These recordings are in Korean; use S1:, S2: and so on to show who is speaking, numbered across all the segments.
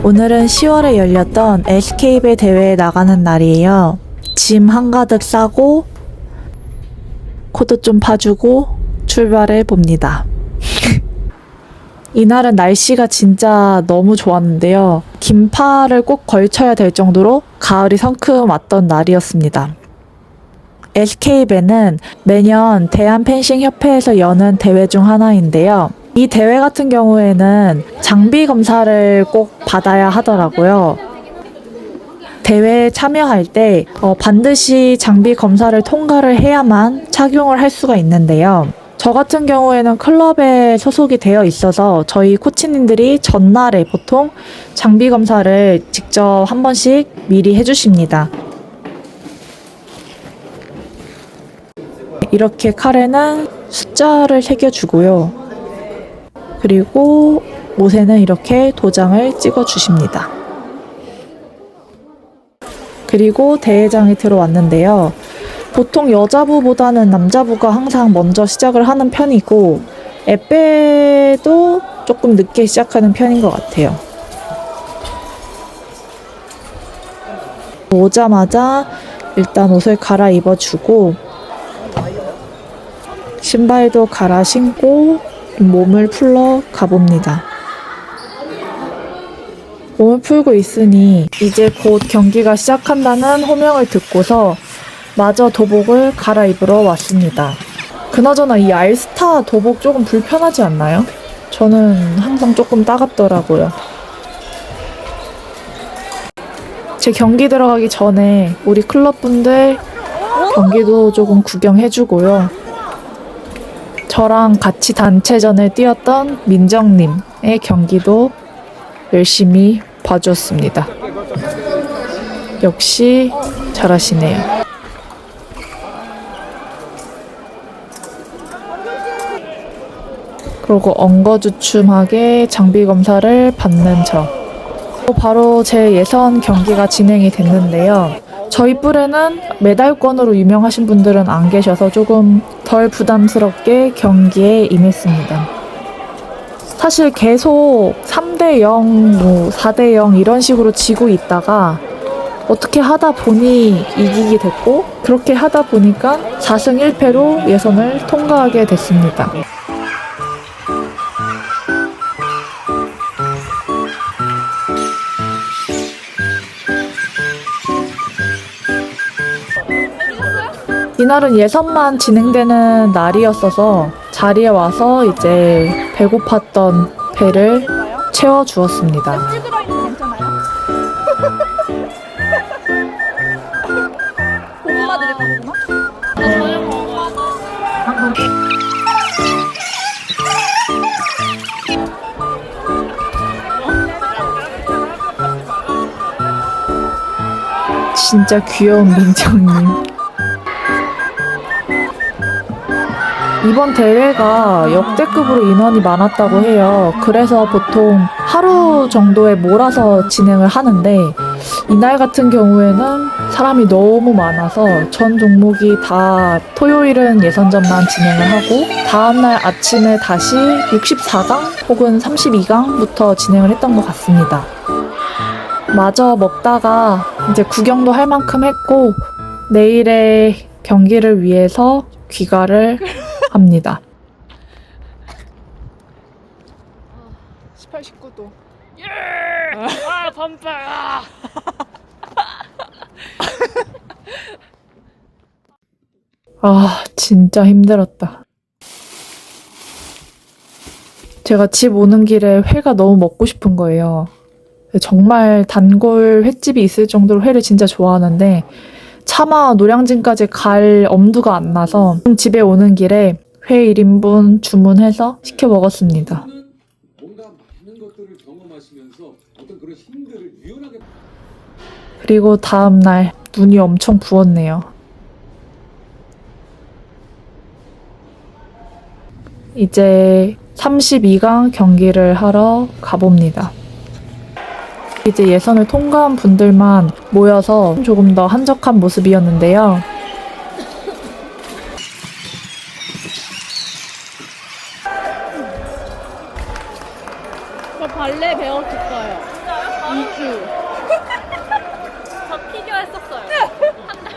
S1: 오늘은 10월에 열렸던 SK배 대회에 나가는 날이에요. 짐 한가득 싸고 코도 좀 파주고 출발해 봅니다. 이날은 날씨가 진짜 너무 좋았는데요. 긴팔을 꼭 걸쳐야 될 정도로 가을이 성큼 왔던 날이었습니다. SK배는 매년 대한펜싱협회에서 여는 대회 중 하나인데요. 이 대회 같은 경우에는 장비 검사를 꼭 받아야 하더라고요. 대회에 참여할 때 반드시 장비 검사를 통과를 해야만 착용을 할 수가 있는데요. 저 같은 경우에는 클럽에 소속이 되어 있어서 저희 코치님들이 전날에 보통 장비 검사를 직접 한 번씩 미리 해주십니다. 이렇게 칼에는 숫자를 새겨주고요. 그리고 못에는 이렇게 도장을 찍어 주십니다. 그리고 대회장에 들어왔는데요. 보통 여자부보다는 남자부가 항상 먼저 시작을 하는 편이고 에페도 조금 늦게 시작하는 편인 것 같아요. 오자마자 일단 옷을 갈아입어주고 신발도 갈아 신고 몸을 풀러 가봅니다. 몸을 풀고 있으니 이제 곧 경기가 시작한다는 호명을 듣고서 마저 도복을 갈아입으러 왔습니다. 그나저나 이 알스타 도복 조금 불편하지 않나요? 저는 항상 조금 따갑더라고요. 제 경기 들어가기 전에 우리 클럽분들 경기도 조금 구경해주고요. 저랑 같이 단체전을 뛰었던 민정님의 경기도 열심히 봐주었습니다. 역시 잘하시네요. 그리고 엉거주춤하게 장비 검사를 받는 저. 바로 제 예선 경기가 진행이 됐는데요. 저희 뿔에는 메달권으로 유명하신 분들은 안 계셔서 조금 덜 부담스럽게 경기에 임했습니다. 사실 계속 3대0, 4대0 이런 식으로 지고 있다가 어떻게 하다 보니 이기게 됐고 그렇게 하다 보니까 4승 1패로 예선을 통과하게 됐습니다. 이날은 예선만 진행되는 날이었어서 자리에 와서 이제 배고팠던 배를 채워주었습니다. 진짜 귀여운 민정님. 이번 대회가 역대급으로 인원이 많았다고 해요. 그래서 보통 하루 정도에 몰아서 진행을 하는데 이날 같은 경우에는 사람이 너무 많아서 전 종목이 다 토요일은 예선전만 진행을 하고 다음날 아침에 다시 64강 혹은 32강부터 진행을 했던 것 같습니다. 마저 먹다가 이제 구경도 할 만큼 했고 내일의 경기를 위해서 귀가를 합니다.
S2: 18, 19도.
S3: 예! 아, 반팔. 아.
S1: 아, 진짜 힘들었다. 제가 집 오는 길에 회가 너무 먹고 싶은 거예요. 정말 단골 횟집이 있을 정도로 회를 진짜 좋아하는데 차마 노량진까지 갈 엄두가 안 나서 집에 오는 길에 회 1인분 주문해서 시켜 먹었습니다.
S4: 뭔가 많은 것들을 경험하시면서 어떤 그런 힘들을 유연하게
S1: 그리고 다음 날 눈이 엄청 부었네요. 이제 32강 경기를 하러 가봅니다. 이제 예선을 통과한 분들만 모여서 조금 더 한적한 모습이었는데요.
S2: 저 발레 배웠었어요. 2주.
S3: 저 피겨 했었어요. 한 달.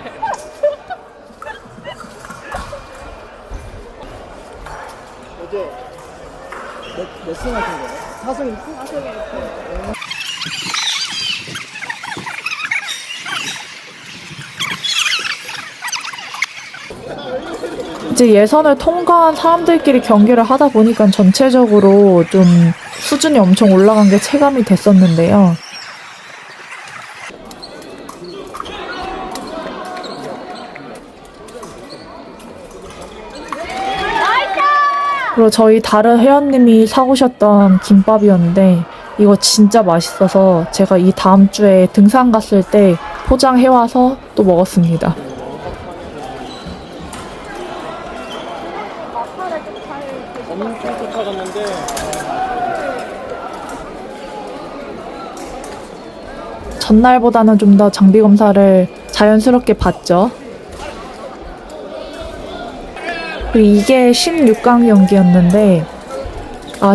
S5: 어제 몇승 하신 거예요? 4승 1승?
S1: 이제 예선을 통과한 사람들끼리 경기를 하다 보니까 전체적으로 좀 수준이 엄청 올라간 게 체감이 됐었는데요. 그리고 저희 다른 회원님이 사오셨던 김밥이었는데 이거 진짜 맛있어서 제가 이 다음 주에 등산 갔을 때 포장해와서 또 먹었습니다.
S5: 엄청 쫓아갔는데
S1: 전날보다는 좀 더 장비 검사를 자연스럽게 받죠. 그리고 이게 16강 경기였는데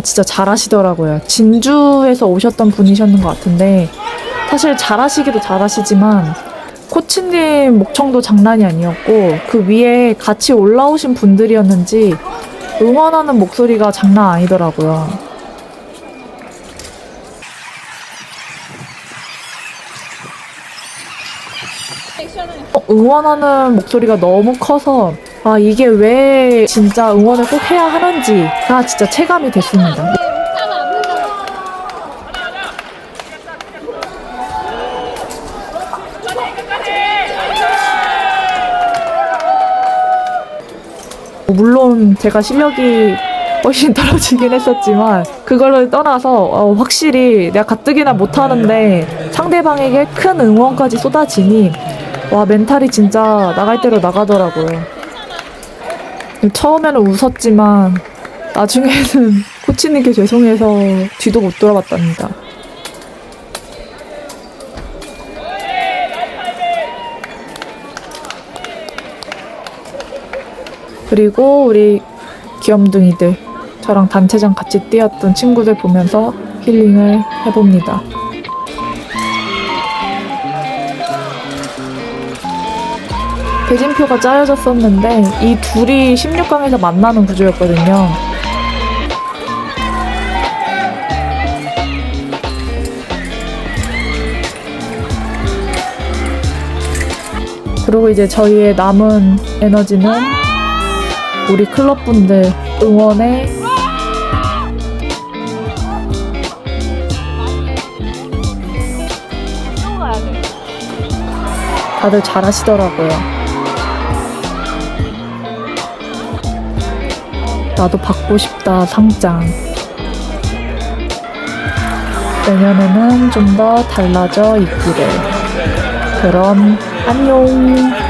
S1: 진짜 잘하시더라고요. 진주에서 오셨던 분이셨는 것 같은데 사실 잘하시기도 잘하시지만 코치님 목청도 장난이 아니었고 그 위에 같이 올라오신 분들이었는지 응원하는 목소리가 장난 아니더라고요. 응원하는 목소리가 너무 커서 이게 왜 진짜 응원을 꼭 해야 하는지가 진짜 체감이 됐습니다. 물론 제가 실력이 훨씬 떨어지긴 했었지만 그걸로 떠나서 확실히 내가 가뜩이나 못하는데 상대방에게 큰 응원까지 쏟아지니 멘탈이 진짜 나갈 대로 나가더라고요. 처음에는 웃었지만 나중에는 코치님께 죄송해서 뒤도 못 돌아봤답니다. 그리고 우리 귀염둥이들, 저랑 단체전 같이 뛰었던 친구들 보면서 힐링을 해봅니다. 대진표가 짜여졌었는데 이 둘이 16강에서 만나는 구조였거든요. 그리고 이제 저희의 남은 에너지는 우리 클럽분들 응원에 다들 잘하시더라고요. 나도 받고 싶다 상장. 내년에는 좀 더 달라져 있기를. 그럼 안녕.